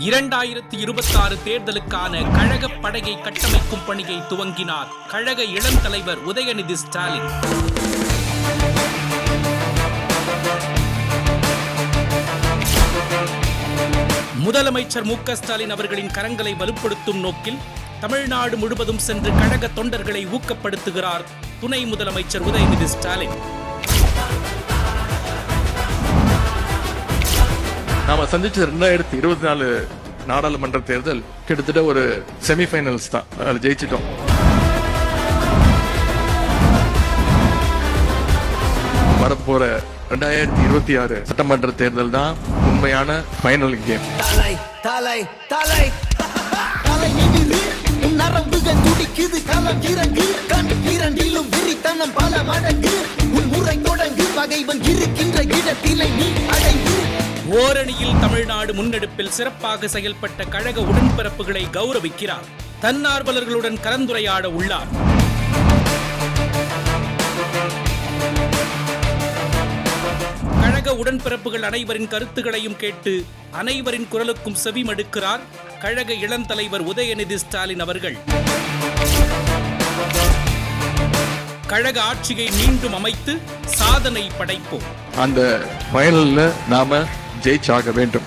2026 தேர்தலுக்கான கழக படையை கட்டமைக்கும் பணியை துவங்கினார் கழக இளம் தலைவர் உதயநிதி ஸ்டாலின். முதலமைச்சர் மு.க. ஸ்டாலின் அவர்களின் கரங்களை வலுப்படுத்தும் நோக்கில் தமிழ்நாடு முழுவதும் சென்று கழக தொண்டர்களை ஊக்கப்படுத்துகிறார் துணை முதலமைச்சர் உதயநிதி ஸ்டாலின். நாம சந்திச்ச 2024 நாடாளுமன்ற தேர்தல் கிட்டத்தட்ட ஒரு செமிஃபைனல்ஸ் தான். அதில் ஜெயிச்சிட்டோம். வரப்போற 2026 சட்டமன்ற தேர்தல் தான் உண்மையான ஃபைனல் கேம். நரம்புகள் துடிக்குது, களம் இறங்கு, கண் இரண்டிலும் விரித்தனம் பல மடங்கு, உன் முறை தொடங்கு, பகைவன் இருக்கின்ற இடத்திலே நீ அடைந்து. ஓரணியில் தமிழ்நாடு முன்னெடுப்பில் சிறப்பாக செயல்பட்ட கழக உடன்பிறப்புகளை கௌரவிக்கிறார். தன்னார்வலர்களுடன் கலந்துரையாட உள்ளார். கழக உடன்பிறப்புகள் அனைவரின் கருத்துக்களையும் கேட்டு அனைவரின் குரலுக்கும் செவிமடுக்கிறார் கழக இளம் தலைவர் உதயநிதி ஸ்டாலின் அவர்கள். கழக ஆட்சியை மீண்டும் அமைத்து சாதனை படைப்போம். அந்த ஃபைனல்ல நாம ஜெயிச்சாக வேண்டும்.